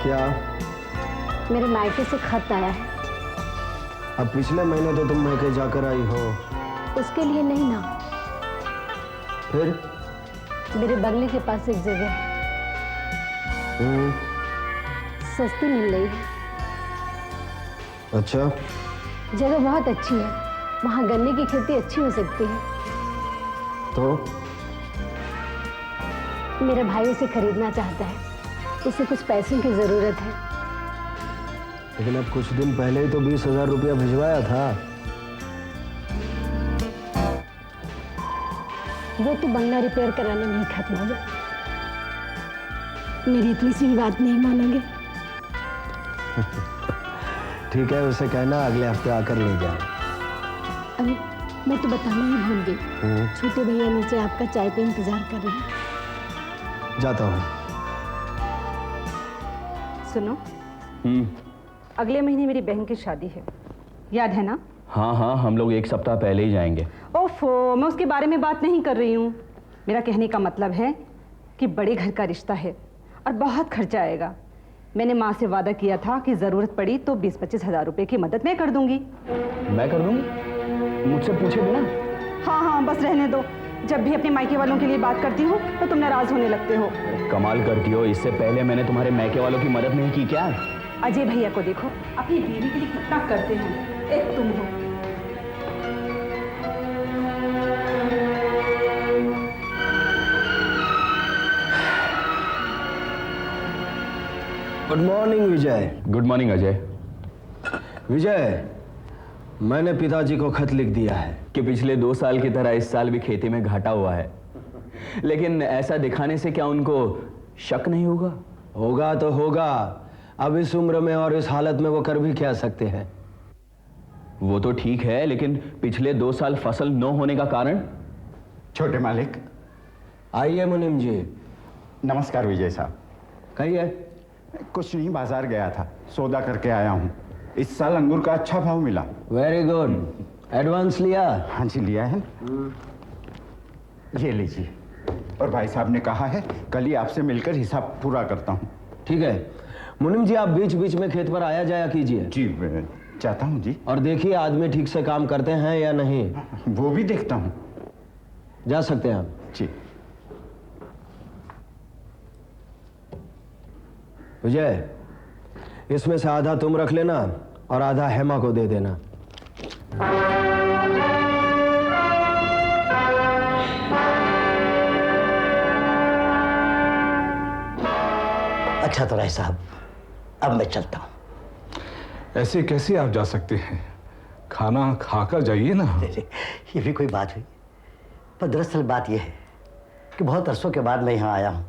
क्या? मेरे मायके से खत आया है। अब पिछले महीने तो तुम मायके जाकर आई हो। उसके लिए नहीं ना। फिर? मेरे बंगले के पास एक जगह है, सस्ती मिल रही है। अच्छा। जगह बहुत अच्छी है, वहां गन्ने की खेती अच्छी हो सकती है। तो मेरा भाई उसे खरीदना चाहता है, उसे कुछ पैसों की जरूरत है। लेकिन अब कुछ दिन पहले ही तो 20,000 रुपया भिजवाया था। वो तो बंगला रिपेयर कराने में ही खत्म हो गया। मेरी इतनी सी भी बात नहीं मानोगे? ठीक है, उसे कहना अगले हफ्ते आकर ले जाए। अरे मैं तो बताना ही भूल गई। छोटे भैया नीचे आपका चाय पे इंतजार कर रहे हैं। जाता हूँ। सुनो, अगले महीने मेरी बहन की शादी है, याद है ना? हाँ हाँ, हम लोग एक सप्ताह पहले ही जाएंगे। ओफो, मैं उसके बारे में बात नहीं कर रही हूँ। मेरा कहने का मतलब है कि बड़े घर का रिश्ता है और बहुत खर्चा आएगा। मैंने माँ से वादा किया था कि जरूरत पड़ी तो 20-25 हजार रुपए की मदद मैं कर दूंगी। मैं कर दूंगी? मुझसे पूछे बिना? हाँ हाँ, बस रहने दो। जब भी अपने मायके वालों के लिए बात करती हूँ तो तुम नाराज होने लगते हो। कमाल करती हो, इससे पहले मैंने तुम्हारे मायके वालों की मदद नहीं की क्या? अजय भैया को देखो, अपनी बीवी के लिए कितना करते हैं, एक तुम हो। Good morning Vijay. Good morning Ajay. Vijay, मैंने पिताजी को खत लिख दिया है कि पिछले 2 साल की तरह इस साल भी खेती में घाटा हुआ है, लेकिन ऐसा दिखाने से क्या उनको शक नहीं होगा? होगा तो होगा। अब इस उम्र में और इस हालत में वो कर भी क्या सकते हैं? वो तो ठीक है, लेकिन पिछले 2 साल फसल न होने का कारण? छोटे मालिक। आइए मुनीम जी। नमस्कार विजय साहब। कहिए। कुछ नहीं, बाजार गया था, सौदा करके आया हूँ। इस साल अंगूर का अच्छा भाव मिला। Very good. एडवांस लिया? हाँ जी, लिया है। ये लीजिए। और भाई साहब ने कहा है कल ही आपसे मिलकर हिसाब पूरा करता हूँ। ठीक है मुनीम जी, आप बीच बीच में खेत पर आया जाया कीजिए। जी चाहता हूँ जी। और देखिए आदमी ठीक से काम करते हैं या नहीं। वो भी देखता हूँ। जा सकते हैं आप। जी। विजय, इसमें से आधा तुम रख लेना और आधा हेमा को दे देना। अच्छा तो राय साहब, अब मैं चलता हूं। ऐसे कैसे आप जा सकते हैं? खाना खाकर जाइए ना। ये भी कोई बात हुई? पर दरअसल बात यह है कि बहुत अरसों के बाद मैं यहाँ आया हूँ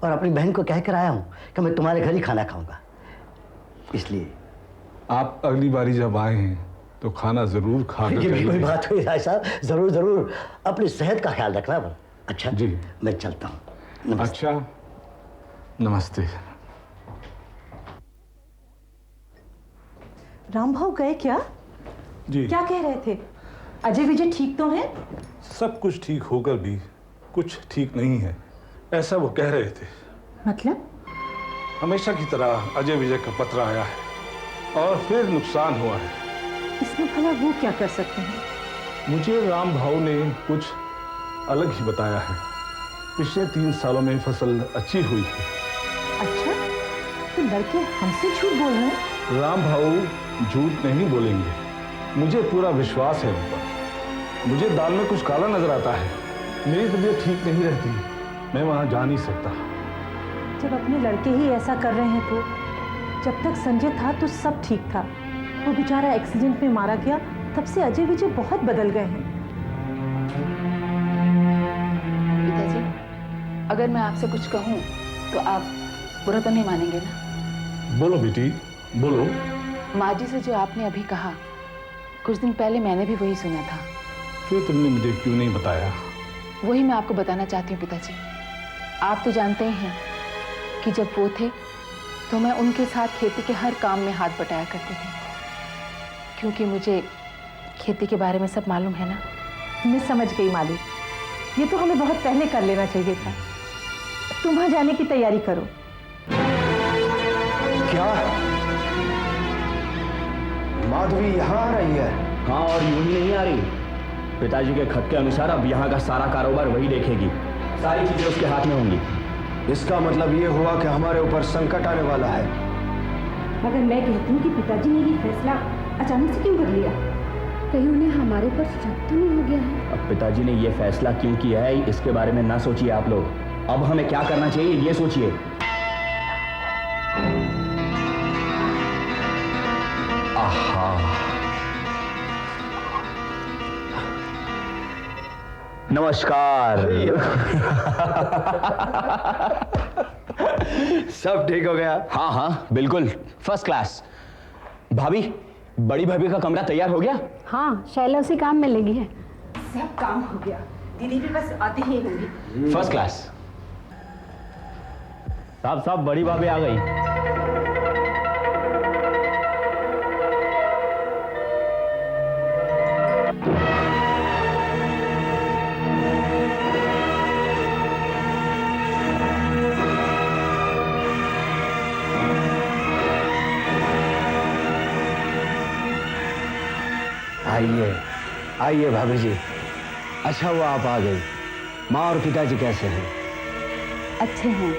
और अपनी बहन को कहकर आया हूँ कि मैं तुम्हारे घर ही खाना खाऊंगा, इसलिए। आप अगली बारी जब आए हैं तो खाना जरूर खाकर ये भी कोई बात हुई राय साहब? जरूर जरूर, अपनी सेहत का ख्याल रखना। पर अच्छा जी, मैं चलता हूँ। अच्छा, नमस्ते। राम भाव गए क्या? जी। क्या कह रहे थे? अजय विजय ठीक तो हैं? सब कुछ ठीक होकर भी कुछ ठीक नहीं है, ऐसा वो कह रहे थे। मतलब? हमेशा की तरह अजय विजय का पत्र आया है और फिर नुकसान हुआ है। इसमें भला वो क्या कर सकते हैं? मुझे राम भाव ने कुछ अलग ही बताया है। पिछले 3 सालों में फसल अच्छी हुई है। अच्छा, तो लड़के हमसे झूठ बोल रहे हैं? राम भाऊ झूठ नहीं बोलेंगे, मुझे पूरा विश्वास है उन पर। मुझे दाल में कुछ काला नजर आता है, मेरी तबीयत ठीक नहीं रहती, मैं वहां जा नहीं सकता। जब अपने लड़के ही ऐसा कर रहे हैं तो जब तक संजय था तो सब ठीक था। वो बेचारा एक्सीडेंट में मारा गया, तब से अजय विजय बहुत बदल गए हैं। पिताजी, अगर मैं आपसे कुछ कहूँ तो आप बुरा तो नहीं मानेंगे ना? बोलो बेटी, बोलो। माँ जी से जो आपने अभी कहा, कुछ दिन पहले मैंने भी वही सुना था। फिर तुमने मुझे क्यों नहीं बताया? वही मैं आपको बताना चाहती हूँ पिताजी। आप तो जानते ही हैं कि जब वो थे तो मैं उनके साथ खेती के हर काम में हाथ बटाया करती थी, क्योंकि मुझे खेती के बारे में सब मालूम है ना। मैं समझ गई मालिक, ये तो हमें बहुत पहले कर लेना चाहिए था। तुम वहां जाने की तैयारी करो। क्या? माधवी यहाँ आ रही है? हाँ, और यूं ही नहीं आ रही। पिताजी के खत के अनुसार अब यहाँ का सारा कारोबार वही देखेगी, सारी चीजें उसके हाथ में होंगी। इसका मतलब ये हुआ कि हमारे ऊपर संकट आने वाला है। मगर मैं कहती हूँ कि पिताजी ने ये फैसला अचानक से क्यों कर लिया? कहीं उन्हें हमारे ऊपर शक तो नहीं हो गया है? अब पिताजी ने ये फैसला क्यों किया है, इसके बारे में ना सोचिए आप लोग। अब हमें क्या करना चाहिए ये सोचिए। नमस्कार। सब ठीक हो गया? हाँ हाँ बिल्कुल फर्स्ट क्लास। भाभी, बड़ी भाभी का कमरा तैयार हो गया? हाँ, शैला उसी काम में लगी है। सब काम हो गया, दीदी भी बस आती ही होंगी। First class. साहब बड़ी भाभी आ गई। आइए आइए भाभी जी। अच्छा हुआ आप आ गई। माँ और पिताजी कैसे हैं? अच्छे हैं।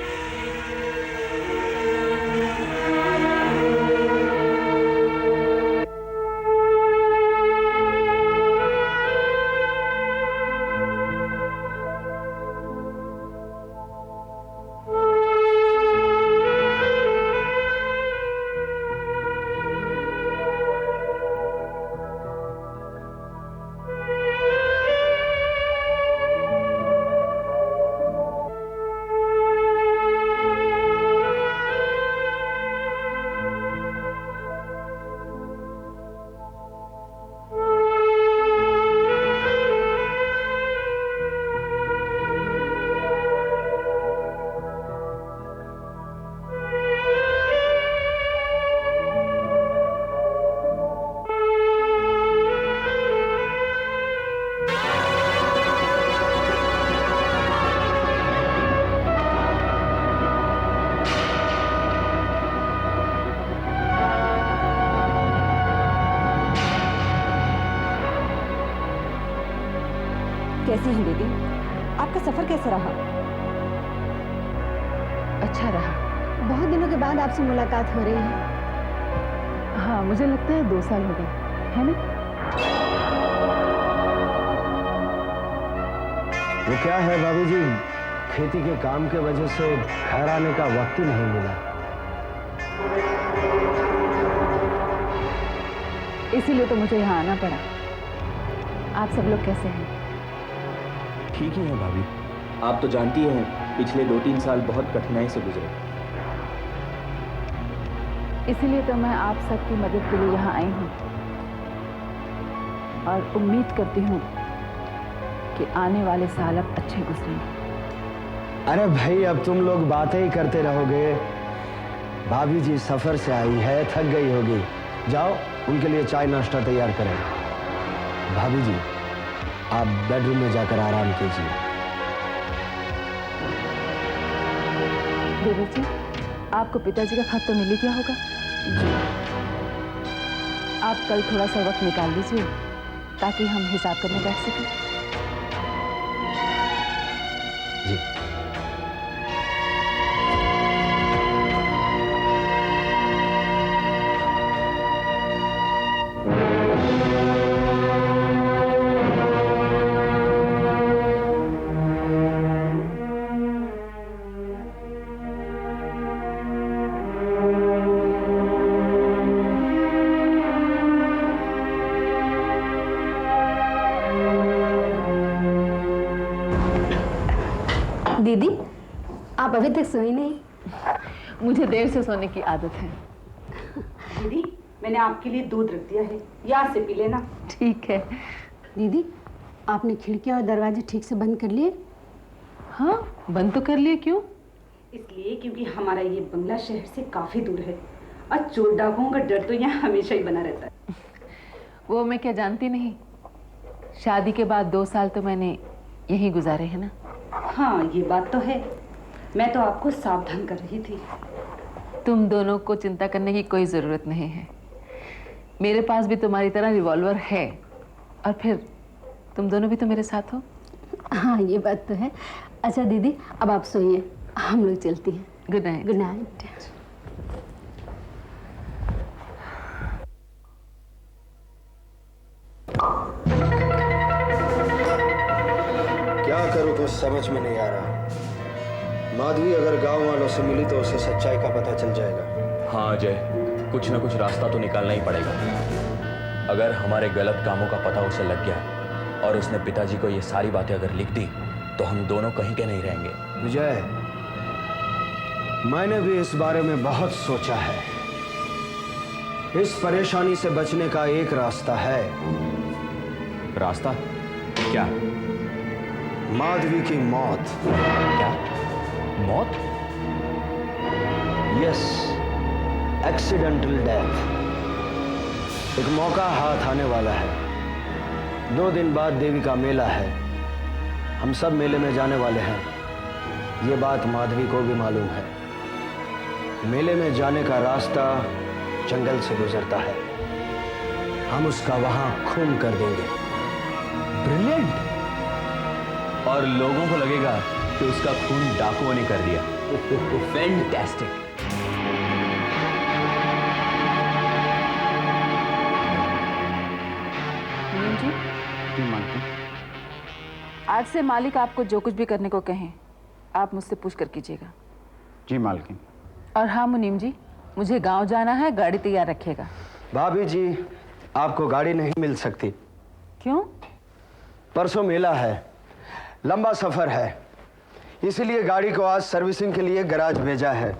कैसी हैं दीदी? आपका सफर कैसा रहा? अच्छा रहा। बहुत दिनों के बाद आपसे मुलाकात हो रही है। हाँ, मुझे लगता है 2 साल हो गए, है ना? वो क्या है भाभी जी, खेती के काम के वजह से घर आने का वक्त ही नहीं मिला। इसीलिए तो मुझे यहाँ आना पड़ा। आप सब लोग कैसे हैं? ठीक ही है भाभी। आप तो जानती हैं पिछले 2-3 साल बहुत कठिनाई से गुजरे। इसीलिए तो मैं आप सबकी मदद के लिए यहाँ आई हूँ और उम्मीद करती हूँ कि आने वाले साल अब अच्छे गुजरेंगे। अरे भाई, अब तुम लोग बातें ही करते रहोगे। भाभी जी सफर से आई है, थक गई होगी। जाओ उनके लिए चाय नाश्ता तैयार करें। भाभी जी, आप बेडरूम में जाकर आराम कीजिए। देवर जी, आपको पिताजी का खत तो मिल ही गया होगा? जी। आप कल थोड़ा सा वक्त निकाल लीजिए ताकि हम हिसाब करने बैठ सकें। जी। दीदी, आप अभी तक सोई नहीं? मुझे देर से सोने की आदत है। दीदी, मैंने आपके लिए दूध रख दिया है, याद से पी लेना। ठीक है। दीदी, आपने खिड़कियां और दरवाजे ठीक से बंद कर लिए? हाँ, बंद तो कर लिए। क्यों? इसलिए क्योंकि हमारा ये बंगला शहर से काफी दूर है और चोर डाकुओं का डर तो यहाँ हमेशा ही बना रहता है। वो मैं क्या जानती नहीं, शादी के बाद 2 साल तो मैंने यहीं गुजारे हैं ना। हाँ, ये बात तो है। मैं तो आपको सावधान कर रही थी। तुम दोनों को चिंता करने की कोई ज़रूरत नहीं है। मेरे पास भी तुम्हारी तरह रिवॉल्वर है, और फिर तुम दोनों भी तो मेरे साथ हो। हाँ, ये बात तो है। अच्छा दीदी, अब आप सोइए, हम लोग चलती हैं। Good night. Good night. क्या करूं कुछ समझ में नहीं आ रहा। माधवी अगर गांव वालों से मिली तो उसे सच्चाई का पता चल जाएगा। हाँ अजय, कुछ ना कुछ रास्ता तो निकालना ही पड़ेगा। अगर हमारे गलत कामों का पता उसे लग गया और उसने पिताजी को ये सारी बातें अगर लिख दी तो हम दोनों कहीं के नहीं रहेंगे। विजय, मैंने भी इस बारे में बहुत सोचा है। इस परेशानी से बचने का एक रास्ता है। रास्ता क्या? माधवी की मौत। क्या मौत? Yes, accidental death. एक मौका हाथ आने वाला है। 2 दिन बाद देवी का मेला है। हम सब मेले में जाने वाले हैं। ये बात माधवी को भी मालूम है। मेले में जाने का रास्ता जंगल से गुजरता है। हम उसका वहां खून कर देंगे। ब्रिलियंट। और लोगों को लगेगा कि उसका खून डाकुओं ने कर दिया। फैंटास्टिक। आज से मालिक आपको जो कुछ भी करने को कहें, आप मुझसे पूछ कर कीजिएगा। जी मालकिन। और हाँ मुनीम जी, मुझे गांव जाना है, गाड़ी तैयार रखिएगा। भाभी जी, आपको गाड़ी नहीं मिल सकती। क्यों? परसों मेला है, लंबा सफर है, इसीलिए गाड़ी को आज सर्विसिंग के लिए गैराज भेजा है।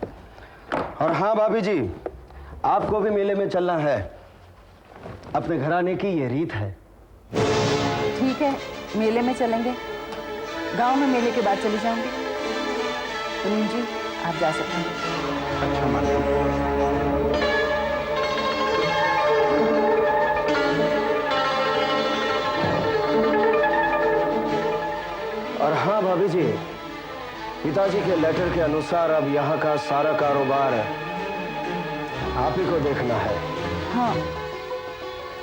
और हाँ भाभी जी, आपको भी मेले में चलना है। अपने घराने की ये रीत है। ठीक है, मेले में चलेंगे। गांव में मेले के बाद चली जाऊंगी। मुनीम जी, आप जा सकते हैं। अच्छा मालकिन। और हाँ भाभी जी, पिताजी के लेटर के अनुसार अब यहाँ का सारा कारोबार आप ही को देखना है। हाँ,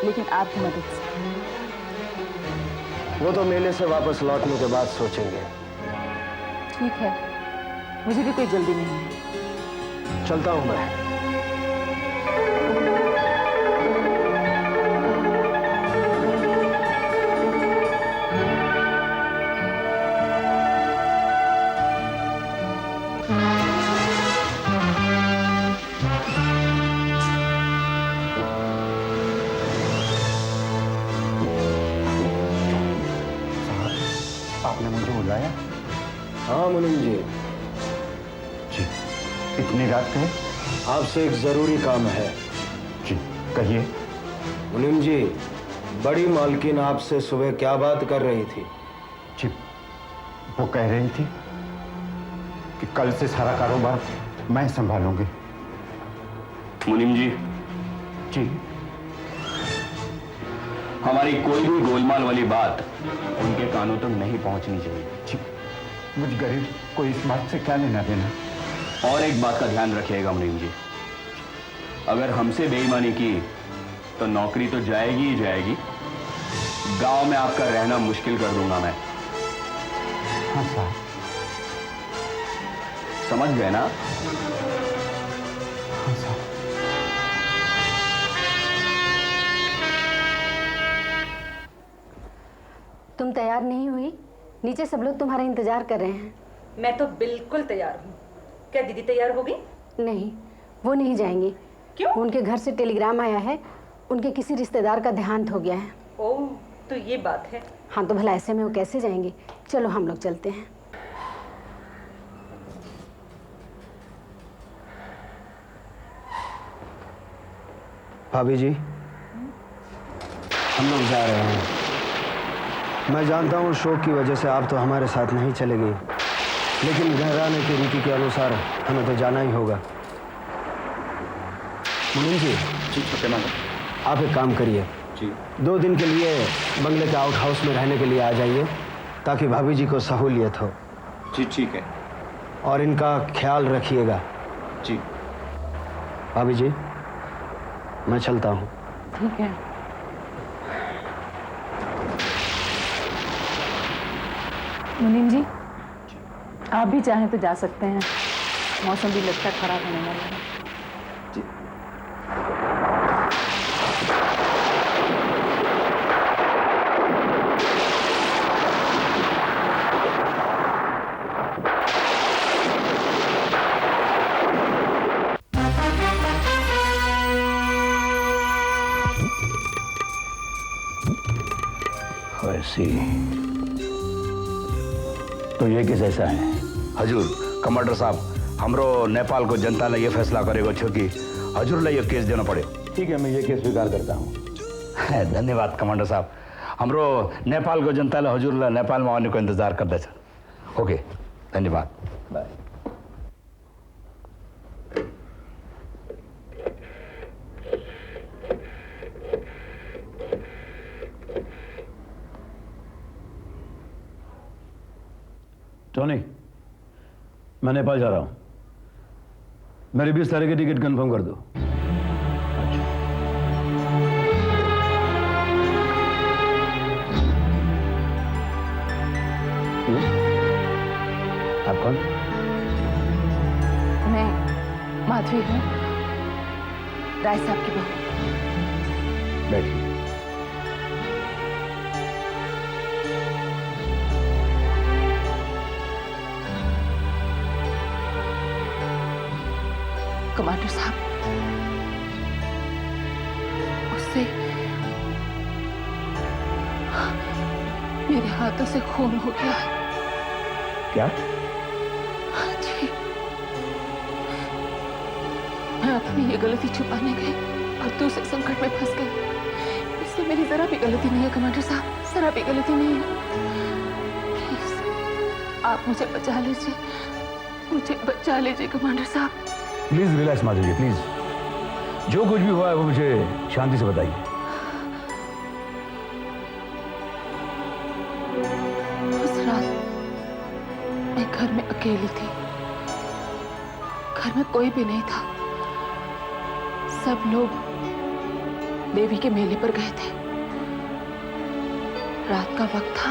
लेकिन आपकी मदद से। वो तो मेले से वापस लौटने के बाद सोचेंगे। ठीक है, मुझे भी कोई जल्दी नहीं है। चलता हूं मैं। आपने मुझे बुलाया? हाँ मुनीम जी। जी, इतनी रात गए? आपसे एक जरूरी काम है। जी कहिए। मुनीम जी, बड़ी मालकिन आपसे सुबह क्या बात कर रही थी? जी, वो कह रही थी कि कल से सारा कारोबार मैं संभालूंगी। मुनीम जी, जी, हमारी कोई भी गोलमाल वाली बात उनके कानों तक नहीं पहुंचनी चाहिए। जी, मुझ गरीब को इस बात से क्या लेना देना। और एक बात का ध्यान रखिएगा मुनीम जी, अगर हमसे बेईमानी की तो नौकरी तो जाएगी ही जाएगी, गांव में आपका रहना मुश्किल कर दूंगा मैं। हाँ साहब। समझ गए ना? हाँ साहब। तुम तैयार नहीं हुई? नीचे सब लोग तुम्हारा इंतजार कर रहे हैं। मैं तो बिल्कुल तैयार हूँ। क्या दीदी तैयार होगी? नहीं, वो नहीं जाएंगी। क्यों? उनके घर से टेलीग्राम आया है, उनके किसी रिश्तेदार का देहांत हो गया है। ओह, तो ये बात है। हाँ, तो भला ऐसे में वो कैसे जाएंगे? चलो हम लोग चलते हैं। भाभी जी, हम लोग जा रहे हैं। मैं जानता हूँ शोक की वजह से आप तो हमारे साथ नहीं चले गई, लेकिन घराने की रीति के अनुसार हमें तो जाना ही होगा। मुनीम जी, छोटे मामा, आप एक काम करिए, जी 2 दिन के लिए बंगले के आउट हाउस में रहने के लिए आ जाइए, ताकि भाभी जी को सहूलियत हो। जी ठीक है। और इनका ख्याल रखिएगा। जी। भाभी जी, मैं चलता हूँ। ठीक है। मुनीम जी, आप भी चाहें तो जा सकते हैं। मौसम भी लगता है खराब होने वाला है। ऐसी तो ये किस ऐसा है? हजूर कमांडर साहब, हमरो नेपाल को जनता ने ये फैसला करेगा छो कि हजूर ने ये केस देना पड़े। ठीक है, मैं ये केस स्वीकार करता हूँ। धन्यवाद कमांडर साहब। हमरो नेपाल को जनता ने हजूर ने नेपाल में आने को इंतजार कर दे। ओके, धन्यवाद। बाय। टोनी, मैं नेपाल जा रहा हूं। मेरी 20 तारीख की टिकट कंफर्म कर दो। आप कौन? मैं माधवी हूँ, राय साहब की बहू। बैठिए। कमांडर साहब, उससे मेरे हाथों से खून हो गया। क्या? जी, मैं अपनी ये गलती छुपाने गई और दूसरे संकट में फंस गई। इसमें मेरी जरा भी गलती नहीं है कमांडर साहब, जरा भी गलती नहीं है। प्लीज आप मुझे बचा लीजिए, मुझे बचा लीजिए कमांडर साहब। Please relax Madhavi ji, please. जो कुछ भी हुआ है वो मुझे शांति से बताइए। उस रात मैं घर में अकेली थी, घर में कोई भी नहीं था। सब लोग देवी के मेले पर गए थे। रात का वक्त था।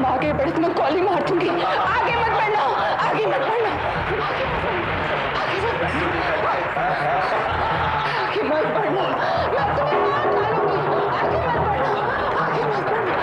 आगे बढ़े तो मैं गोली मार दूंगी। आगे मत बढ़ना, आगे मत बढ़ना, आगे मत बढ़ना, मैं तुम्हें मार डालूंगी। आगे मत बढ़ना, आगे मत बढ़ना, आगे मत बढ़ना।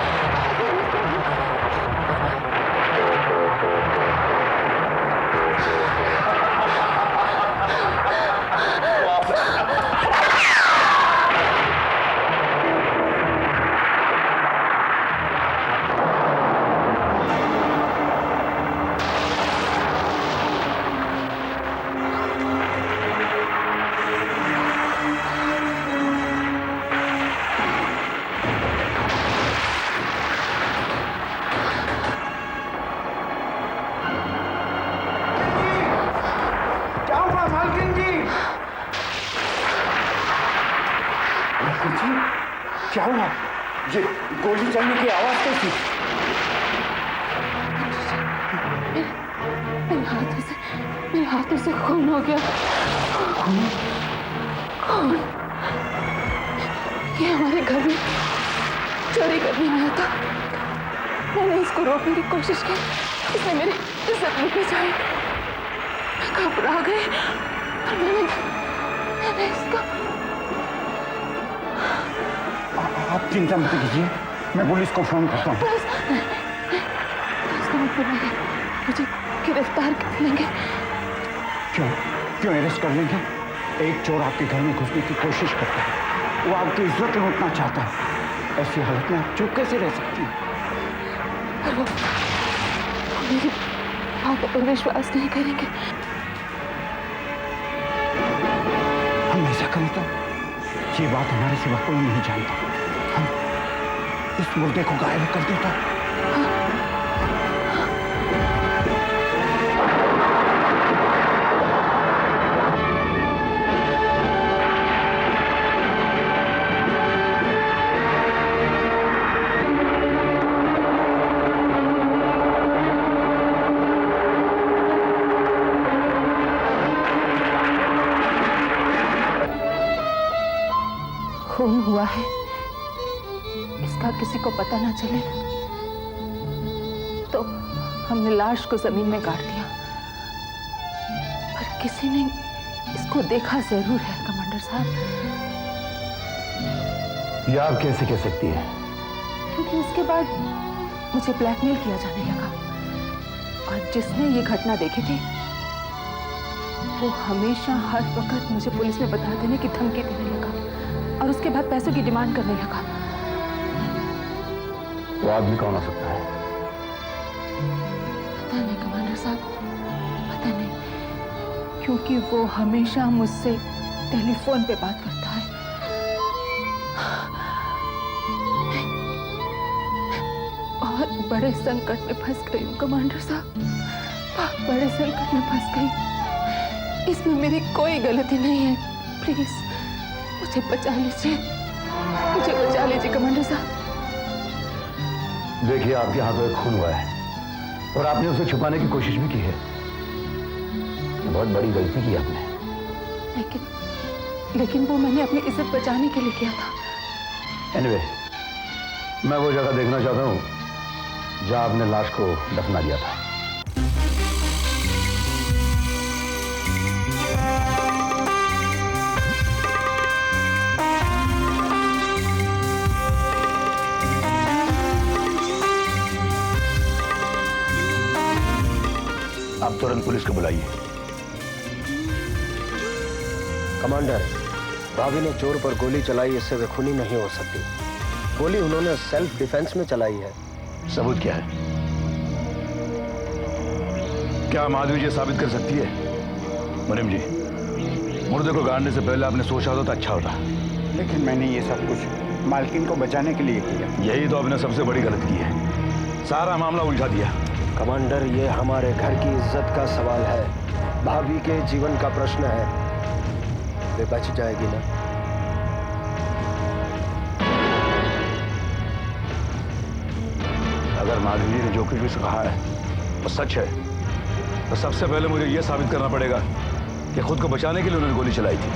क्या हुआ? ये गोली चलने की आवाज कैसी? मेरे हाथों से खून हो गया। खून? ये हमारे घर में चोरी करने आया था। मैंने इसको रोकने की कोशिश की, इसने मेरी इज्जत लूट बचाई। मैं घबरा गई और मैंने इसको। आप चिंता मत कीजिए, मैं पुलिस को फोन करता हूँ। पुलिस को मत बुलाइए, मुझे गिरफ्तार कर लेंगे। क्यों अरेस्ट कर लेंगे? एक चोर आपके घर में घुसने की कोशिश करता है, वो आपकी इज्जत लूटना चाहता है। ऐसी हालत में आप चुप कैसे रह सकती हैं? पर वो मेरी बातों पर विश्वास नहीं करेंगे। हम ऐसा करें तो ये बात हमारे सिवा कोई नहीं जानता। हम इस मुर्दे को गायब कर देता। खून हुआ है, इसका किसी को पता ना चले तो हमने लाश को जमीन में गाड़ दिया, पर किसी ने इसको देखा जरूर है कमांडर साहब। ये आप कैसे कह सकती है? क्योंकि उसके बाद मुझे ब्लैकमेल किया जाने लगा और जिसने ये घटना देखी थी वो हमेशा हर वक्त मुझे पुलिस में बता देने की धमकी देने लगा और उसके बाद पैसों की डिमांड करने लगा। वो आदमी कौन हो सकता है? पता नहीं कमांडर साहब, पता नहीं, क्योंकि वो हमेशा मुझसे टेलीफोन पे बात करता है। मैं बहुत बड़े संकट में फंस गई हूँ कमांडर साहब, बहुत बड़े संकट में फंस गई। इसमें मेरी कोई गलती नहीं है, प्लीज मुझे बचा लीजिए, मुझे बचा लीजिए कमांडर साहब। देखिए, आपके हाथों में खून हुआ है और आपने उसे छुपाने की कोशिश भी की है। बहुत बड़ी गलती की आपने। लेकिन वो मैंने अपनी इज्जत बचाने के लिए किया था। एनीवे, मैं वो जगह देखना चाहता हूँ जहां आपने लाश को दफना दिया था। आप तुरंत पुलिस को बुलाइए। कमांडर, भाभी ने चोर पर गोली चलाई, इससे वे खूनी नहीं हो सकती। गोली उन्होंने सेल्फ डिफेंस में चलाई है। सबूत क्या है? क्या माधवी जी साबित कर सकती है? मुनीम जी, मुर्दे को गाड़ने से पहले आपने सोचा होता तो अच्छा होता। लेकिन मैंने ये सब कुछ मालकिन को बचाने के लिए किया। यही तो आपने सबसे बड़ी गलती की है, सारा मामला उलझा दिया। कमांडर, ये हमारे घर की इज्जत का सवाल है, भाभी के जीवन का प्रश्न है। वे बच जाएगी ना? अगर माधवी जी ने जो कुछ भी कहा है वो सच है तो सबसे पहले मुझे यह साबित करना पड़ेगा कि खुद को बचाने के लिए उन्होंने गोली चलाई थी।